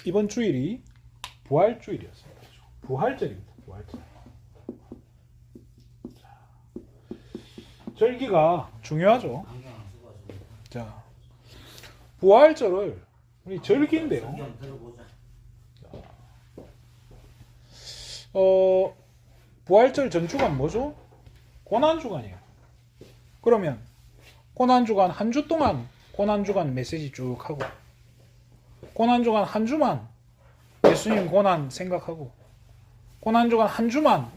이번 주일이 부활주일이었습니다. 부활절입니다. 부활절. 절기가 중요하죠. 자, 부활절을 우리 절기인데요. 부활절 전주간 뭐죠? 고난주간이에요. 그러면 고난주간 한 주 동안 고난주간 메시지 쭉 하고, 고난주간 한 주만 예수님 고난 생각하고, 고난주간 한 주만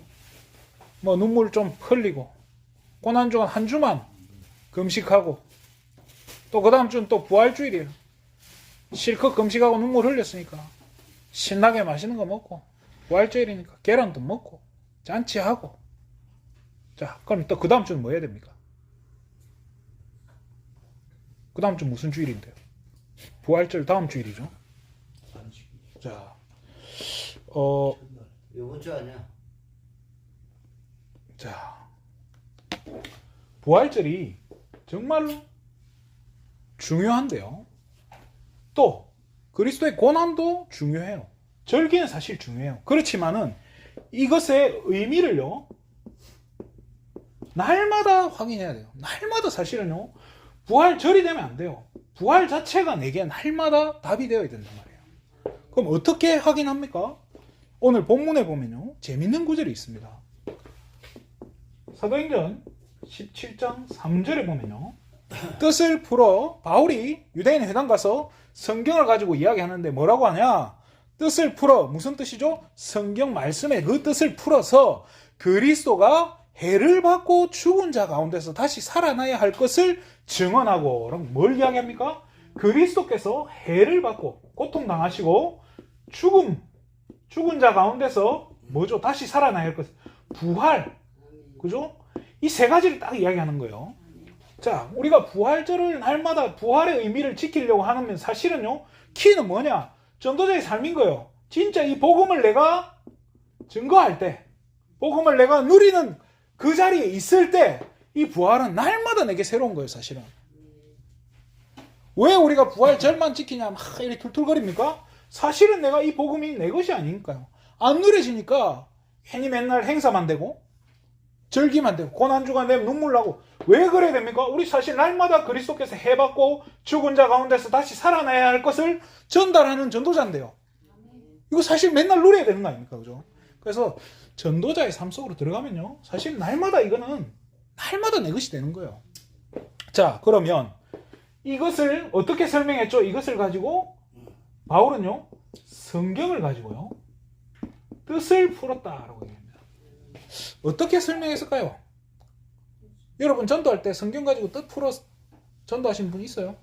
뭐 눈물 좀 흘리고, 고난주간 한 주만 금식하고, 또 그 다음 주는 또 부활주일이에요. 실컷 금식하고 눈물 흘렸으니까 신나게 맛있는 거 먹고, 부활주일이니까 계란도 먹고 잔치하고. 자, 그럼 또 그 다음 주는 뭐 해야 됩니까? 그 다음 주 무슨 주일인데요? 부활절 다음 주일이죠. 자, 이번 주 아니야? 자, 부활절이 정말로 중요한데요. 또 그리스도의 고난도 중요해요. 절기는 사실 중요해요. 그렇지만은 이것의 의미를요, 날마다 확인해야 돼요. 날마다 사실은요, 부활절이 되면 안 돼요. 부활 자체가 내게 날마다 답이 되어야 된단 말이에요. 그럼 어떻게 확인합니까? 오늘 본문에 보면요, 재밌는 구절이 있습니다. 사도행전 17장 3절에 보면요, 뜻을 풀어 바울이 유대인 회당 가서 성경을 가지고 이야기하는데 뭐라고 하냐? 뜻을 풀어, 무슨 뜻이죠? 성경 말씀의 그 뜻을 풀어서 그리스도가 해를 받고 죽은 자 가운데서 다시 살아나야 할 것을 증언하고. 그럼 뭘 이야기합니까? 그리스도께서 해를 받고 고통당하시고 죽은 자 가운데서 뭐죠? 다시 살아나야 할 것, 부활, 그죠? 이 세 가지를 딱 이야기하는 거예요. 자, 우리가 부활절을 날마다 부활의 의미를 지키려고 하면 사실은요, 키는 뭐냐? 전도자의 삶인 거예요. 진짜 이 복음을 내가 증거할 때, 복음을 내가 누리는 그 자리에 있을 때, 이 부활은 날마다 내게 새로운 거예요, 사실은. 왜 우리가 부활절만 지키냐, 막 이렇게 툴툴거립니까? 사실은 내가 이 복음이 내 것이 아니니까요. 안 누려지니까 괜히 맨날 행사만 되고, 절기만 되고, 고난주가 되면 눈물 나고. 왜 그래야 됩니까? 우리 사실 날마다 그리스도께서 해받고 죽은 자 가운데서 다시 살아나야 할 것을 전달하는 전도자인데요. 이거 사실 맨날 누려야 되는 거 아닙니까? 그죠? 그래서 전도자의 삶 속으로 들어가면요, 사실 날마다 이거는 날마다 내 것이 되는 거예요. 자, 그러면 이것을 어떻게 설명했죠? 이것을 가지고 바울은요, 성경을 가지고요, 뜻을 풀었다라고 얘기합니다. 어떻게 설명했을까요? 여러분 전도할 때 성경 가지고 뜻 풀어 전도하신 분 있어요?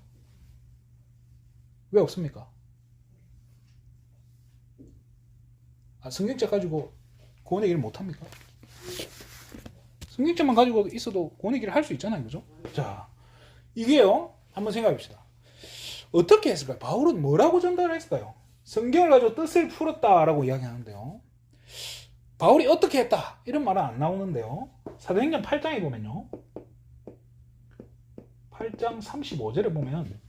왜 없습니까? 성경책 가지고 구원의 길을 못합니까? 성경책만 가지고 있어도 구원의 길을 할 수 있잖아요. 그죠? 자, 이게요, 한번 생각해 봅시다. 어떻게 했을까요? 바울은 뭐라고 전달을 했을까요? 성경을 가지고 뜻을 풀었다라고 이야기하는데요, 바울이 어떻게 했다 이런 말은 안 나오는데요, 사도행전 8장에 보면요, 8장 35절에 보면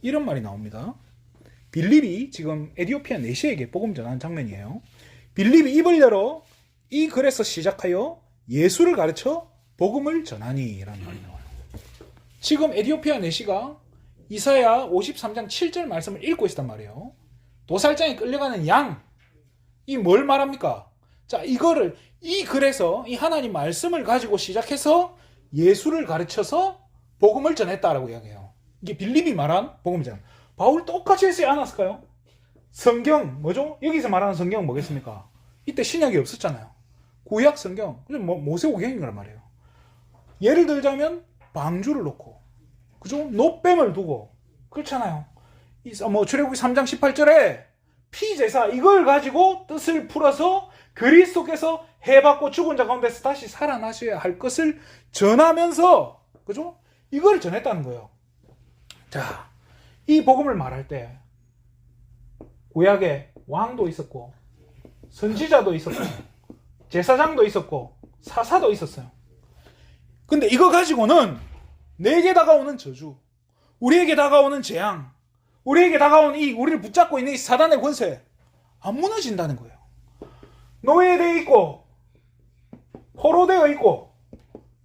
이런 말이 나옵니다. 빌립이 지금 에디오피아 내시에게 복음 전하는 장면이에요. 빌립이 입을 열어 이 글에서 시작하여 예수를 가르쳐 복음을 전하니 라는 말이 나와요. 지금 에디오피아 내시가 이사야 53장 7절 말씀을 읽고 있단 말이에요. 도살장에 끌려가는 양, 이 뭘 말합니까? 자, 이거를 이 글에서 이 하나님 말씀을 가지고 시작해서 예수를 가르쳐서 복음을 전했다라고 이야기해요. 이게 빌립이 말한 복음이잖아요. 바울 똑같이 했지 않았을까요? 성경 뭐죠? 여기서 말하는 성경은 뭐겠습니까? 이때 신약이 없었잖아요. 구약 성경, 모세오경인 거란 말이에요. 예를 들자면 방주를 놓고, 그죠? 노뱀을 두고, 그렇잖아요. 출애굽기 3장 18절에 피제사, 이걸 가지고 뜻을 풀어서 그리스도께서 해받고 죽은 자 가운데서 다시 살아나셔야 할 것을 전하면서, 그죠? 이걸 전했다는 거예요. 자, 이 복음을 말할 때 구약에 왕도 있었고 선지자도 있었고 제사장도 있었고 사사도 있었어요. 근데 이거 가지고는 내게 다가오는 저주, 우리에게 다가오는 재앙, 우리에게 다가오는 이 우리를 붙잡고 있는 이 사단의 권세 안 무너진다는 거예요. 노예되어 있고 포로되어 있고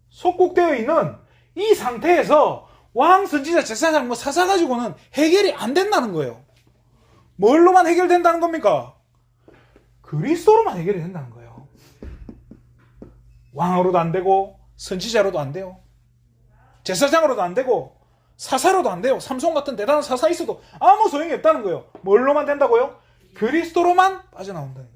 속국되어 있는 이 상태에서 왕, 선지자, 제사장 뭐 사사가지고는 해결이 안 된다는 거예요. 뭘로만 해결된다는 겁니까? 그리스도로만 해결이 된다는 거예요. 왕으로도 안 되고 선지자로도 안 돼요. 제사장으로도 안 되고 사사로도 안 돼요. 삼손 같은 대단한 사사 있어도 아무 소용이 없다는 거예요. 뭘로만 된다고요? 그리스도로만 빠져나온다는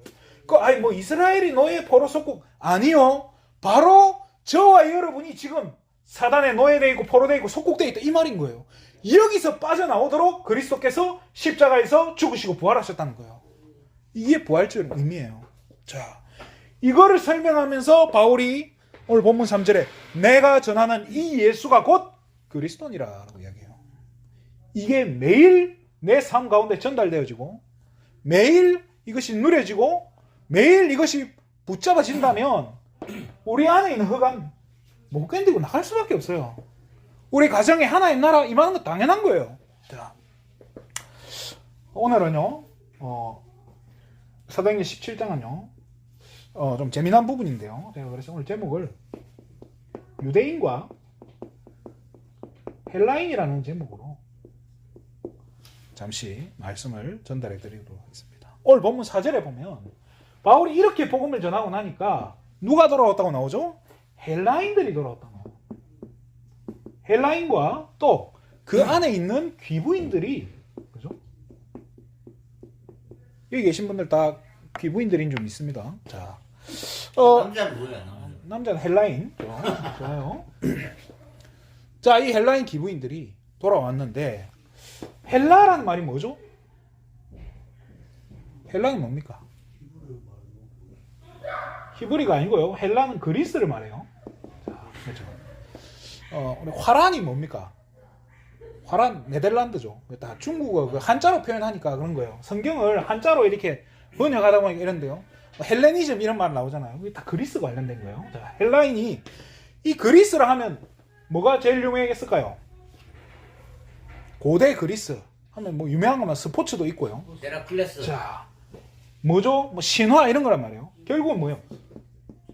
거예요. 뭐 이스라엘이 노예 포로 속국 아니요. 바로 저와 여러분이 지금 사단의 노예되어 있고 포로되어 있고 속국되어 있다 이 말인 거예요. 여기서 빠져나오도록 그리스도께서 십자가에서 죽으시고 부활하셨다는 거예요. 이게 부활절 의미예요. 자, 이거를 설명하면서 바울이 오늘 본문 3절에 내가 전하는 이 예수가 곧 그리스도니라라고 이야기해요. 이게 매일 내 삶 가운데 전달되어지고 매일 이것이 누려지고 매일 이것이 붙잡아진다면 우리 안에 있는 흑암 못 견디고 나갈 수밖에 없어요. 우리 가정에 하나님 나라 임하는 거 당연한 거예요. 자, 오늘은요 사도행전 17장은요 좀 재미난 부분인데요. 제가 그래서 오늘 제목을 유대인과 헬라인이라는 제목으로 잠시 말씀을 전달해 드리도록 하겠습니다. 오늘 본문 4절에 보면 바울이 이렇게 복음을 전하고 나니까 누가 돌아왔다고 나오죠? 헬라인들이 돌아왔다고 나와요. 헬라인과 또 그 안에 있는 귀부인들이, 그죠? 여기 계신 분들 다 귀부인들인 좀 있습니다. 자, 남자는 뭐야? 남자는 헬라인. 좋아요. 자, 이 헬라인 귀부인들이 돌아왔는데 헬라라는 말이 뭐죠? 헬라는 뭡니까? 히브리가 아니고요. 헬라는 그리스를 말해요. 자, 그렇죠. 우리 화란이 뭡니까? 화란 네덜란드죠. 다 중국어 그 한자로 표현하니까 그런 거예요. 성경을 한자로 이렇게 번역하다 보니까 이런데요. 헬레니즘 이런 말 나오잖아요. 그게 다 그리스 관련된 거예요. 자, 헬라인이 이 그리스라 하면 뭐가 제일 유명했을까요? 고대 그리스 하면 뭐 유명한 거면 스포츠도 있고요. 헤라클레스. 자, 뭐죠? 뭐 신화 이런 거란 말이에요. 결국은 뭐예요?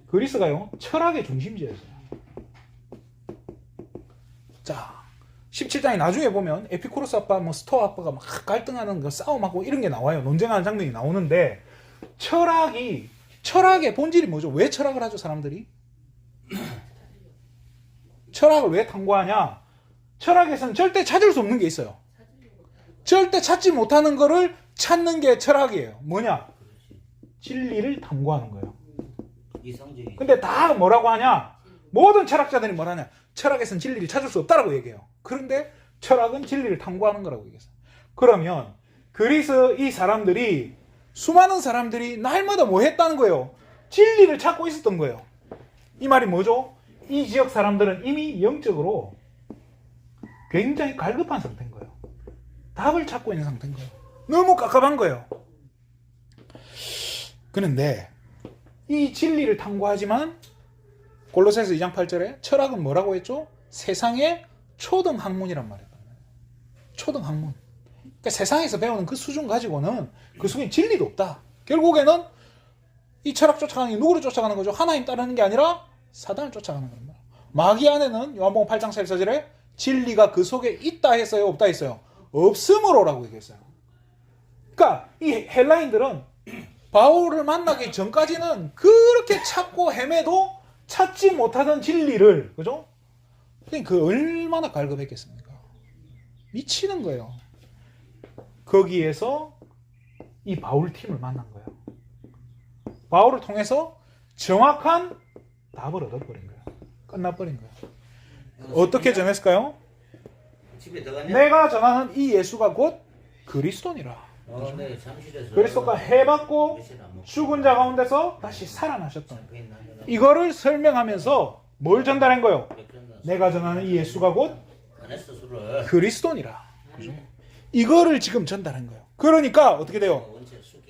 그리스가요 철학의 중심지였어요. 자, 17장에 나중에 보면 에피쿠로스 아빠, 뭐 스토아 아빠가 막 갈등하는 거 싸움하고 이런 게 나와요. 논쟁하는 장면이 나오는데 철학의 본질이 뭐죠? 왜 철학을 하죠, 사람들이? 철학을 왜 탐구하냐? 철학에서는 절대 찾을 수 없는 게 있어요. 절대 찾지 못하는 거를 찾는 게 철학이에요. 뭐냐? 진리를 탐구하는 거예요. 이성적인. 근데 다 뭐라고 하냐? 모든 철학자들이 뭐라냐? 철학에서는 진리를 찾을 수 없다라고 얘기해요. 그런데 철학은 진리를 탐구하는 거라고 얘기했어요. 그러면 그리스 이 사람들이 수많은 사람들이 날마다 뭐 했다는 거예요? 진리를 찾고 있었던 거예요. 이 말이 뭐죠? 이 지역 사람들은 이미 영적으로 굉장히 갈급한 상태인 거예요. 답을 찾고 있는 상태인 거예요. 너무 깝깝한 거예요. 그런데 이 진리를 탐구하지만 골로새서 2장 8절에 철학은 뭐라고 했죠? 세상의 초등학문이란 말이에요. 초등학문. 그러니까 세상에서 배우는 그 수준 가지고는 그 속에 진리도 없다. 결국에는 이 철학 쫓아가는 게 누구를 쫓아가는 거죠? 하나님 따르는 게 아니라 사단을 쫓아가는 겁니다. 마귀 안에는 요한복음 8장 14절에 진리가 그 속에 있다 했어요? 없다 했어요? 없음으로라고 얘기했어요. 그러니까 이 헬라인들은 바울을 만나기 전까지는 그렇게 찾고 헤매도 찾지 못하던 진리를, 그죠? 그 얼마나 갈급했겠습니까? 미치는 거예요. 거기에서 이 바울 팀을 만난 거예요. 바울을 통해서 정확한 답을 얻어버린 거예요. 끝나버린 거예요. 어떻게 전했을까요? 집에 들어갔냐? 내가 전하는 이 예수가 곧 그리스도니라. 네, 잠실에서. 그리스도가 해받고 죽은 자 가운데서 다시 살아나셨던 이거를 설명하면서 뭘 전달한 거예요? 내가 전하는 이 예수가 곧 그리스도니라. 그죠? 이거를 지금 전달한 거예요. 그러니까 어떻게 돼요?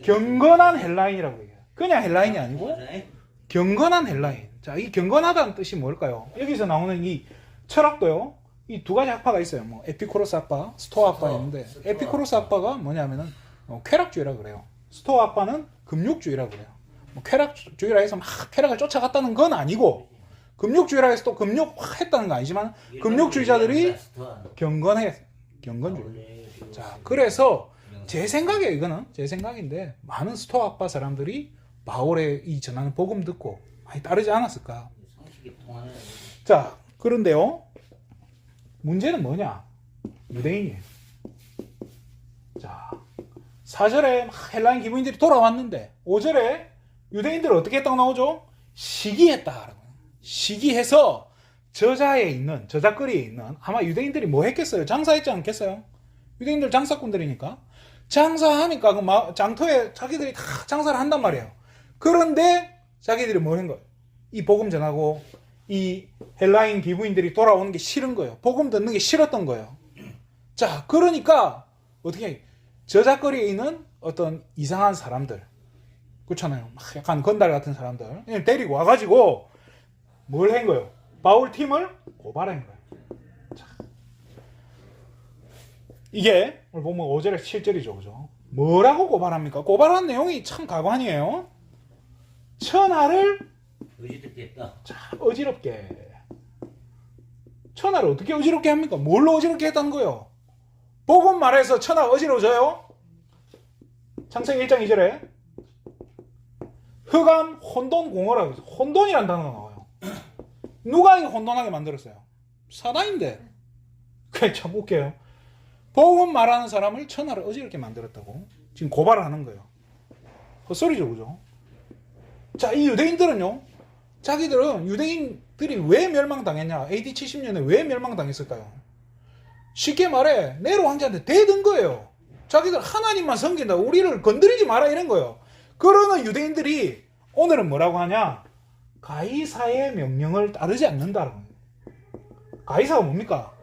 경건한 헬라인이라고 얘기해요. 그냥 헬라인이 아니고 경건한 헬라인. 자, 이 경건하다는 뜻이 뭘까요? 여기서 나오는 이 철학도요. 이 두 가지 학파가 있어요. 뭐 에피쿠로스 학파, 스토아 학파 스토아, 있는데 스토아 에피쿠로스 학파. 학파가 뭐냐면은 쾌락주의라 그래요. 스토아 학파는 금욕주의라 그래요. 뭐 쾌락주의라 해서 막 쾌락을 쫓아갔다는 건 아니고 금욕주의라 해서 또 금욕 확 했다는 건 아니지만 금욕주의자들이 경건주의. 자, 그래서 제 생각에 이거는 제 생각인데 많은 스토아 학파 사람들이 바울의 이 전하는 복음 듣고 많이 따르지 않았을까? 상식이 통하네. 자, 그런데요. 문제는 뭐냐? 유대인이에요. 자, 4절에 막 헬라인 기부인들이 돌아왔는데 5절에 유대인들을 어떻게 했다고 나오죠? 시기했다. 시기해서 저작거리에 있는 아마 유대인들이 뭐 했겠어요? 장사했지 않겠어요? 유대인들 장사꾼들이니까 장사하니까 그 장터에 자기들이 다 장사를 한단 말이에요. 그런데 자기들이 뭐 한 거예요? 이 복음 전하고 이 헬라인 기부인들이 돌아오는 게 싫은 거예요. 복음 듣는 게 싫었던 거예요. 자, 그러니까 어떻게 해? 저작거리에 있는 어떤 이상한 사람들, 그렇잖아요. 막 약간 건달 같은 사람들 데리고 와가지고 뭘 한 거예요? 바울 팀을 고발한 거예요. 자, 이게 오늘 보면 5절에 7절이죠, 그죠? 뭐라고 고발합니까? 고발한 내용이 참 가관이에요. 천하를 의지듣겠다. 자, 어지럽게. 천하를 어떻게 어지럽게 합니까? 뭘로 어지럽게 했다는 거예요? 복음 말해서 천하가 어지러워져요? 창세기 1장 2절에 흑암 혼돈 공허라고 해서 혼돈이라는 단어가 나와요. 누가 이거 혼돈하게 만들었어요? 사단인데. 그게 참 웃겨요. 복음 말하는 사람을 천하를 어지럽게 만들었다고 지금 고발을 하는 거예요. 헛소리죠, 그죠? 자, 이 유대인들은요, 자기들은 유대인들이 왜 멸망당했냐? AD 70년에 왜 멸망당했을까요? 쉽게 말해 네로 황제한테 대든 거예요. 자기들 하나님만 섬긴다, 우리를 건드리지 마라 이런 거예요. 그러는 유대인들이 오늘은 뭐라고 하냐? 가이사의 명령을 따르지 않는다라고. 가이사가 뭡니까?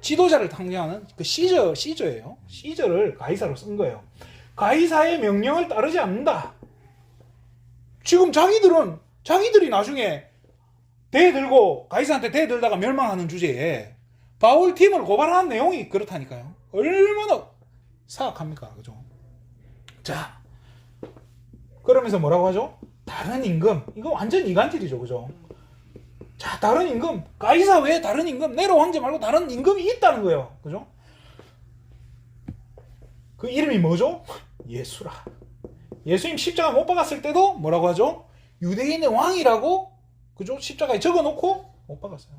지도자를 상징하는 그 시저예요. 시저를 가이사로 쓴 거예요. 가이사의 명령을 따르지 않는다. 지금 자기들이 나중에 대들고 가이사한테 대들다가 멸망하는 주제에 바울 팀을 고발하는 내용이 그렇다니까요. 얼마나 사악합니까, 그죠? 자, 그러면서 뭐라고 하죠? 다른 임금, 이거 완전 이간질이죠, 그죠? 자, 다른 임금, 가이사 외에 다른 임금, 네로 황제 말고 다른 임금이 있다는 거예요, 그죠? 그 이름이 뭐죠? 예수라. 예수님 십자가 못 박았을 때도 뭐라고 하죠? 유대인의 왕이라고, 그죠? 십자가에 적어놓고 못 박았어요.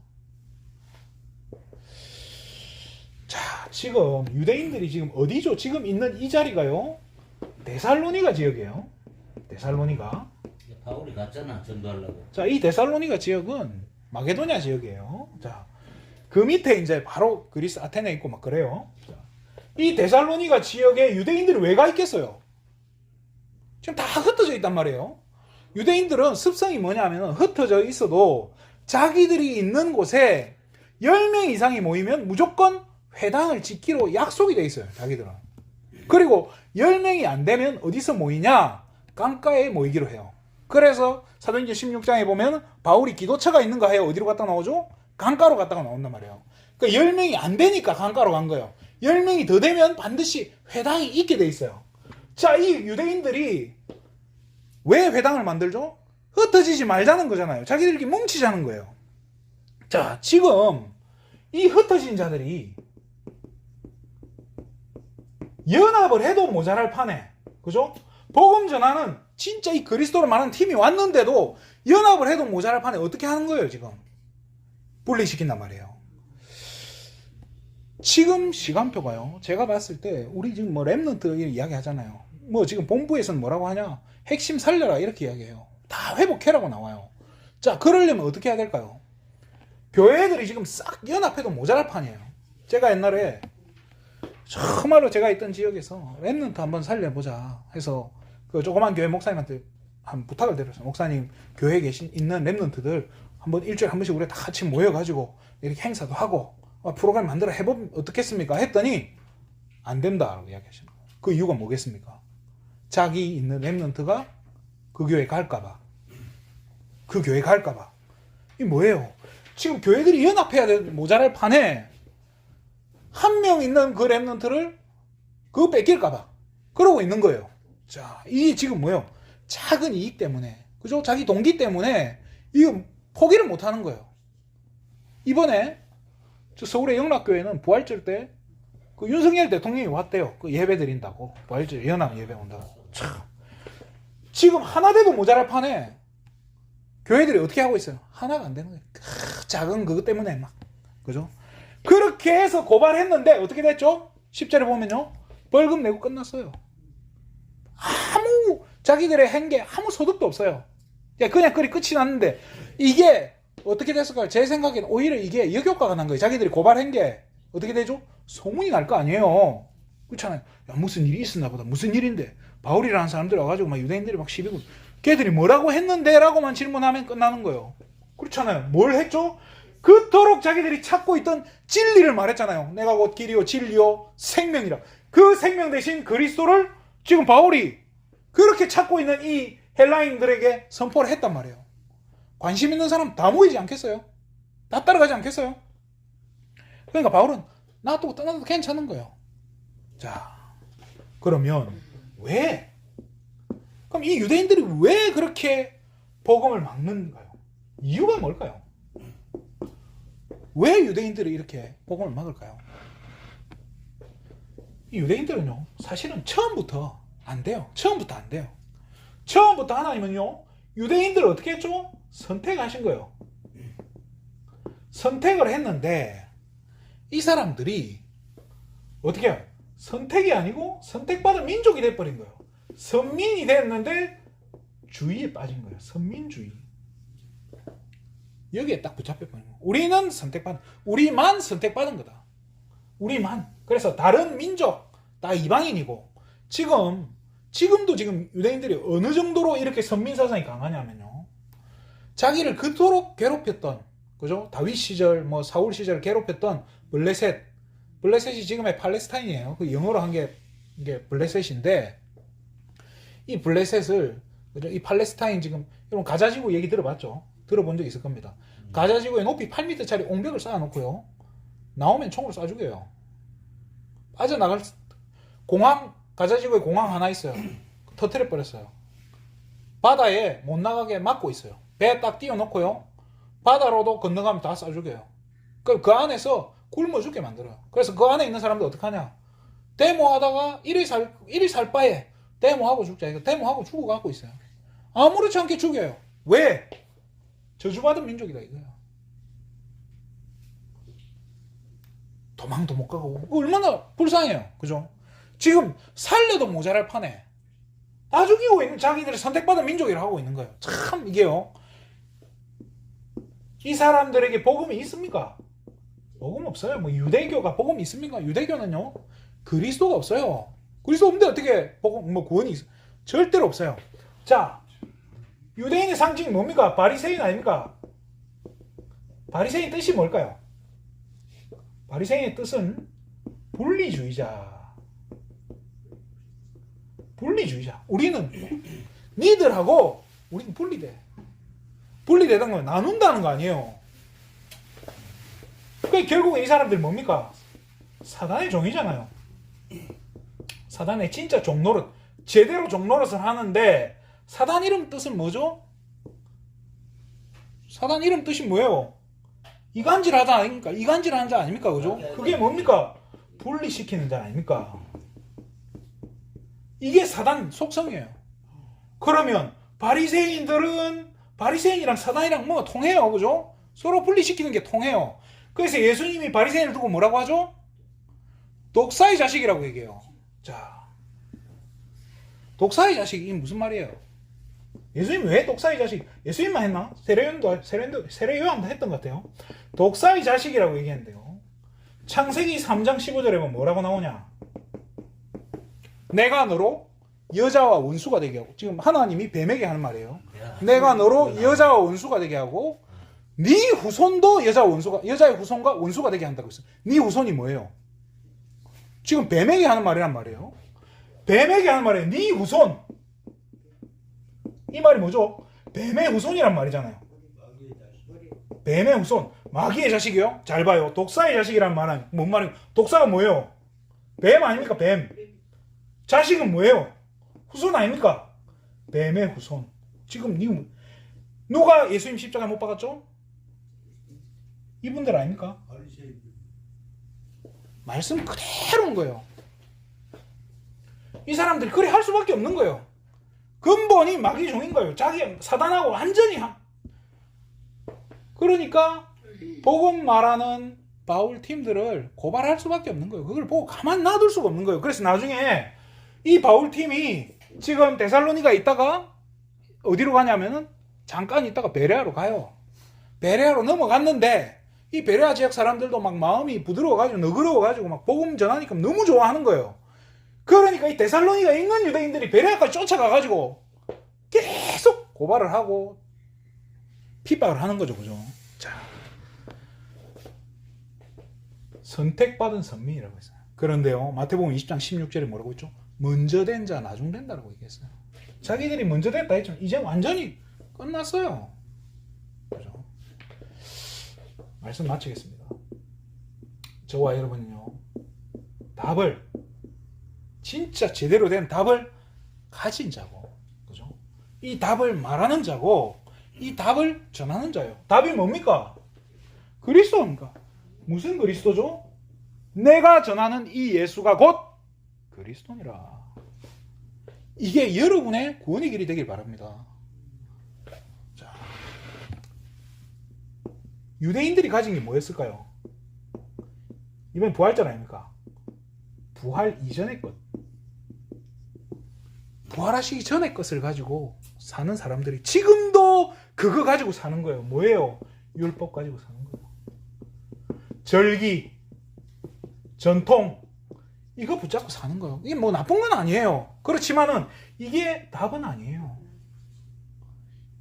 자, 지금 유대인들이 지금 어디죠? 지금 있는 이 자리가요, 데살로니가 지역이에요. 데살로니가. 바울이 갔잖아, 전도하려고. 자, 이 데살로니가 지역은 마게도냐 지역이에요. 자, 그 밑에 이제 바로 그리스 아테네 있고 막 그래요. 자, 이 데살로니가 지역에 유대인들이 왜 가 있겠어요? 지금 다 흩어져 있단 말이에요. 유대인들은 습성이 뭐냐면 흩어져 있어도 자기들이 있는 곳에 10명 이상이 모이면 무조건 회당을 짓기로 약속이 돼 있어요, 자기들은. 그리고 10명이 안 되면 어디서 모이냐? 강가에 모이기로 해요. 그래서 사도행전 16장에 보면 바울이 기도처가 있는가 해요. 어디로 갔다 나오죠? 강가로 갔다가 나온단 말이에요. 그러니까 10명이 안 되니까 강가로 간 거예요. 10명이 더 되면 반드시 회당이 있게 돼 있어요. 자, 이 유대인들이 왜 회당을 만들죠? 흩어지지 말자는 거잖아요. 자기들끼리 뭉치자는 거예요. 자, 지금 이 흩어진 자들이 연합을 해도 모자랄 판에, 그죠? 복음 전하는 진짜 이 그리스도를 말하는 팀이 왔는데도 연합을 해도 모자랄 판에 어떻게 하는 거예요, 지금? 분리시킨단 말이에요. 지금 시간표가요, 제가 봤을 때 우리 지금 뭐 랩넌트 이야기 하잖아요. 뭐 지금 본부에서는 뭐라고 하냐? 핵심 살려라 이렇게 이야기해요. 다 회복해라고 나와요. 자, 그러려면 어떻게 해야 될까요? 교회들이 지금 싹 연합해도 모자랄 판이에요. 제가 옛날에 정말로 제가 있던 지역에서 랩넌트 한번 살려보자 해서 그 조그만 교회 목사님한테 한 부탁을 드렸어요. 목사님, 교회에 있는 랩넌트들 한번 일주일에 한 번씩 우리 다 같이 모여가지고 이렇게 행사도 하고 프로그램 만들어 해보면 어떻겠습니까? 했더니 안 된다라고 이야기하시는 거예요. 그 이유가 뭐겠습니까? 자기 있는 랩넌트가 그 교회 갈까봐. 그 교회 갈까봐. 이게 뭐예요? 지금 교회들이 연합해야 될 모자랄 판에 한 명 있는 그 랩런트를 그거 뺏길까봐 그러고 있는 거예요. 자, 이게 지금 뭐예요? 작은 이익 때문에, 그죠? 자기 동기 때문에 이거 포기를 못 하는 거예요. 이번에 저 서울의 영락교회는 부활절 때 그 윤석열 대통령이 왔대요. 그 예배 드린다고. 부활절 연합 예배 온다고. 참. 지금 하나 돼도 모자랄 판에 교회들이 어떻게 하고 있어요? 하나가 안 되는 거예요. 작은 그것 때문에 막. 그죠? 그렇게 해서 고발했는데 어떻게 됐죠? 10절에 보면요. 벌금 내고 끝났어요. 아무 자기들의 한 게 아무 소득도 없어요. 그냥 그리 끝이 났는데 이게 어떻게 됐을까요? 제 생각에는 오히려 이게 역효과가 난 거예요. 자기들이 고발한 게 어떻게 되죠? 소문이 날 거 아니에요. 그렇잖아요. 야, 무슨 일이 있었나 보다. 무슨 일인데 바울이라는 사람들이 와가지고 막 유대인들이 막 시비고 걔들이 뭐라고 했는데 라고만 질문하면 끝나는 거예요. 그렇잖아요. 뭘 했죠? 그토록 자기들이 찾고 있던 진리를 말했잖아요. 내가 곧 길이요 진리요 생명이라. 그 생명 대신 그리스도를 지금 바울이 그렇게 찾고 있는 이 헬라인들에게 선포를 했단 말이에요. 관심 있는 사람 다 모이지 않겠어요? 다 따라가지 않겠어요? 그러니까 바울은 놔두고 떠나도 괜찮은 거예요. 자, 그러면 왜? 그럼 이 유대인들이 왜 그렇게 복음을 막는가요? 이유가 뭘까요? 왜 유대인들이 이렇게 복음을 막을까요? 이 유대인들은요, 사실은 처음부터 안 돼요. 처음부터 안 돼요. 처음부터 하나님은요, 유대인들을 어떻게 했죠? 선택하신 거예요. 선택을 했는데 이 사람들이 어떻게 해요? 선택이 아니고 선택받은 민족이 돼버린 거예요. 선민이 됐는데 주의에 빠진 거예요. 선민주의. 여기에 딱 붙잡혀버린 거예요. 우리는 선택받은, 우리만 선택받은 거다. 우리만. 그래서 다른 민족 다 이방인이고 지금도 지금 유대인들이 어느 정도로 이렇게 선민사상이 강하냐면요. 자기를 그토록 괴롭혔던, 그죠? 다윗 시절, 뭐 사울 시절 괴롭혔던 블레셋이 지금의 팔레스타인이에요. 그 영어로 한 게 이게 블레셋인데, 이 블레셋을, 그죠? 이 팔레스타인 지금 여러분 가자지구 얘기 들어봤죠? 들어본 적 있을 겁니다. 가자지구에 높이 8m짜리 옹벽을 쌓아놓고요. 나오면 총으로 쏴 죽여요. 빠져나갈 공항, 가자지구에 공항 하나 있어요. 터뜨려 버렸어요. 바다에 못 나가게 막고 있어요. 배 딱 띄워놓고요. 바다로도 건너가면 다 쏴 죽여요. 그 안에서 굶어 죽게 만들어요. 그래서 그 안에 있는 사람들 어떡하냐? 데모하다가 이리 살 바에 데모하고 죽자. 이거 데모하고 죽어가고 있어요. 아무렇지 않게 죽여요. 왜? 저주받은 민족이다 이거야. 도망도 못 가고 얼마나 불쌍해요. 그죠? 지금 살려도 모자랄 판에 다 죽이고 있는 자기들이 선택받은 민족이라고 하고 있는 거예요. 참 이게요. 이 사람들에게 복음이 있습니까? 복음 없어요. 뭐 유대교가 복음이 있습니까? 유대교는요. 그리스도가 없어요. 그리스도 없는데 어떻게 복음 뭐 구원이 있어? 절대로 없어요. 자, 유대인의 상징이 뭡니까? 바리새인 아닙니까? 바리새인 뜻이 뭘까요? 바리새인의 뜻은 분리주의자. 우리는 니들하고 우리는 분리되는 건 나눈다는 거 아니에요. 그러니까 결국은 이 사람들 뭡니까? 사단의 종이잖아요. 사단의 진짜 종노릇, 제대로 종노릇을 하는데 사단 이름 뜻은 뭐죠? 사단 이름 뜻이 뭐예요? 이간질하자 아닙니까? 이간질하는 자 아닙니까? 그죠? 그게 뭡니까? 분리시키는 자 아닙니까? 이게 사단 속성이에요. 그러면 바리새인이랑 사단이랑 뭐가 통해요. 그죠? 서로 분리시키는 게 통해요. 그래서 예수님이 바리새인을 두고 뭐라고 하죠? 독사의 자식이라고 얘기해요. 자, 독사의 자식이 무슨 말이에요? 예수님 왜 독사의 자식? 예수님만 했나? 세례요한도 했던 것 같아요. 독사의 자식이라고 얘기했는데요. 창세기 3장 15절에 보면 뭐라고 나오냐? 내가 너로 여자와 원수가 되게 하고, 지금 하나님이 뱀에게 하는 말이에요. 내가 너로 여자와 원수가 되게 하고 네 후손도 여자의 후손과 원수가 되게 한다고 했어요. 네 후손이 뭐예요? 지금 뱀에게 하는 말이란 말이에요. 뱀에게 하는 말이에요. 네 후손. 이 말이 뭐죠? 뱀의 후손이란 말이잖아요. 뱀의 후손. 마귀의 자식이요? 잘 봐요. 독사의 자식이란 말은 뭔 말이에요? 독사가 뭐예요? 뱀 아닙니까? 뱀. 자식은 뭐예요? 후손 아닙니까? 뱀의 후손. 지금 누가 예수님 십자가에 못 박았죠? 이분들 아닙니까? 말씀 그대로인 거예요. 이 사람들이 그래 할 수밖에 없는 거예요. 근본이 마귀 종인 거예요. 자기 사단하고 완전히 그러니까 복음 말하는 바울 팀들을 고발할 수밖에 없는 거예요. 그걸 보고 가만 놔둘 수가 없는 거예요. 그래서 나중에 이 바울 팀이 지금 데살로니가 있다가 어디로 가냐면은 잠깐 있다가 베레아로 가요. 베레아로 넘어갔는데 이 베레아 지역 사람들도 막 마음이 부드러워가지고 너그러워가지고 막 복음 전하니까 너무 좋아하는 거예요. 그러니까 이 데살로니가 있는 유대인들이 베레아까지 쫓아가가지고 계속 고발을 하고 핍박을 하는 거죠. 그죠? 자, 선택받은 선민이라고 했어요. 그런데요, 마태복음 20장 16절에 뭐라고 했죠? 먼저 된 자 나중 된다라고 얘기했어요. 자기들이 먼저 됐다 했죠. 이제 완전히 끝났어요. 그죠? 말씀 마치겠습니다. 저와 여러분은요, 답을 진짜 제대로 된 답을 가진 자고, 그죠? 이 답을 말하는 자고, 이 답을 전하는 자예요. 답이 뭡니까? 그리스도입니까? 무슨 그리스도죠? 내가 전하는 이 예수가 곧 그리스도니라. 이게 여러분의 구원의 길이 되길 바랍니다. 자, 유대인들이 가진 게 뭐였을까요? 이번 부활절 아닙니까? 부활 이전의 것. 부활하시기 전의 것을 가지고 사는 사람들이 지금도 그거 가지고 사는 거예요. 뭐예요? 율법 가지고 사는 거예요. 절기, 전통, 이거 붙잡고 사는 거예요. 이게 뭐 나쁜 건 아니에요. 그렇지만은 이게 답은 아니에요.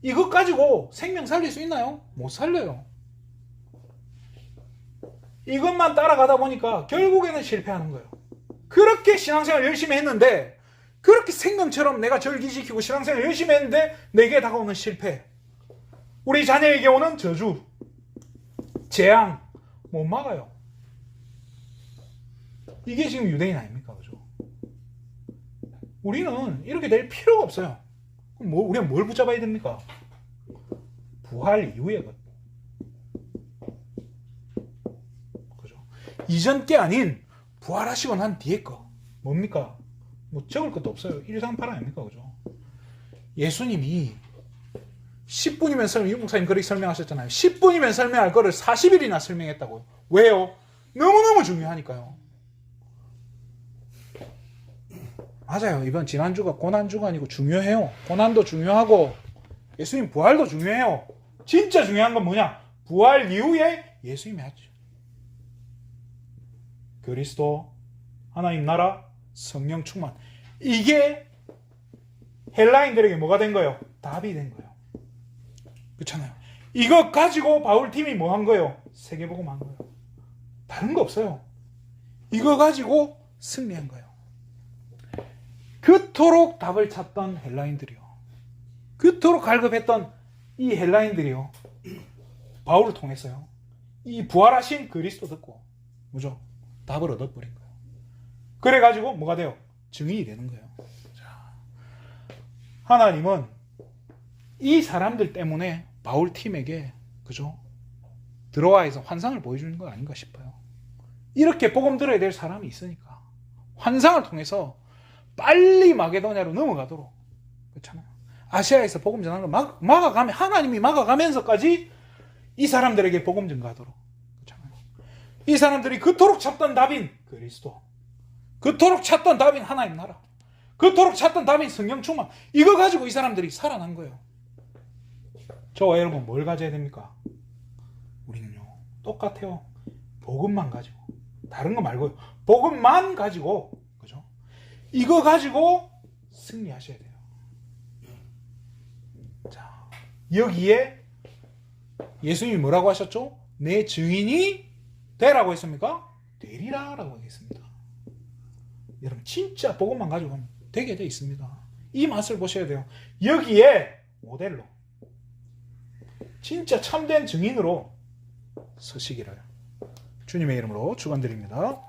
이것 가지고 생명 살릴 수 있나요? 못 살려요. 이것만 따라가다 보니까 결국에는 실패하는 거예요. 그렇게 신앙생활 열심히 했는데, 그렇게 생명처럼 내가 절기 지키고 신앙생활 열심히 했는데 내게 다가오는 실패, 우리 자녀에게 오는 저주, 재앙 못 막아요. 이게 지금 유대인 아닙니까? 그죠? 우리는 이렇게 될 필요가 없어요. 그럼 우리가 뭘 붙잡아야 됩니까? 부활 이후의 것. 그죠? 이전 게 아닌 부활하시고 난 뒤에 거. 뭡니까? 뭐 적을 것도 없어요. 138 아닙니까? 그죠? 예수님이 10분이면 유 목사님 그렇게 설명하셨잖아요. 10분이면 설명할 거를 40일이나 설명했다고요. 왜요? 너무너무 중요하니까요. 맞아요. 이번 지난주가 고난주가 아니고 중요해요. 고난도 중요하고 예수님 부활도 중요해요. 진짜 중요한 건 뭐냐? 부활 이후에 예수님이 하죠. 그리스도, 하나님 나라, 성령 충만. 이게 헬라인들에게 뭐가 된 거예요? 답이 된 거예요. 그렇잖아요. 이거 가지고 바울팀이 뭐 한 거예요? 세계복음 한 거예요. 다른 거 없어요. 이거 가지고 승리한 거예요. 그토록 답을 찾던 헬라인들이요. 그토록 갈급했던 이 헬라인들이요. 바울을 통해서요. 이 부활하신 그리스도 듣고 뭐죠? 답을 얻어버린 거예요. 그래가지고 뭐가 돼요? 증인이 되는 거예요. 자, 하나님은 이 사람들 때문에 바울 팀에게 그죠? 들어와서 환상을 보여주는 거 아닌가 싶어요. 이렇게 복음 들어야 될 사람이 있으니까 환상을 통해서 빨리 마게도냐로 넘어가도록, 그렇잖아요. 아시아에서 복음 전하는 걸 막아가면, 하나님이 막아가면서까지 이 사람들에게 복음 전가하도록, 그렇잖아요. 이 사람들이 그토록 찾던 답인 그리스도, 그토록 찾던 답인 하나님 나라, 그토록 찾던 답인 성령 충만, 이거 가지고 이 사람들이 살아난 거예요. 저와 여러분 뭘 가져야 됩니까? 우리는요 똑같아요. 복음만 가지고, 다른 거 말고요. 복음만 가지고, 그죠? 이거 가지고 승리하셔야 돼요. 자, 여기에 예수님이 뭐라고 하셨죠? 내 증인이 되라고 했습니까? 되리라 라고 했습니다. 여러분 진짜 복음만 가지고 되게 돼 있습니다. 이 맛을 보셔야 돼요. 여기에 모델로 진짜 참된 증인으로 서시기를 주님의 이름으로 축원드립니다.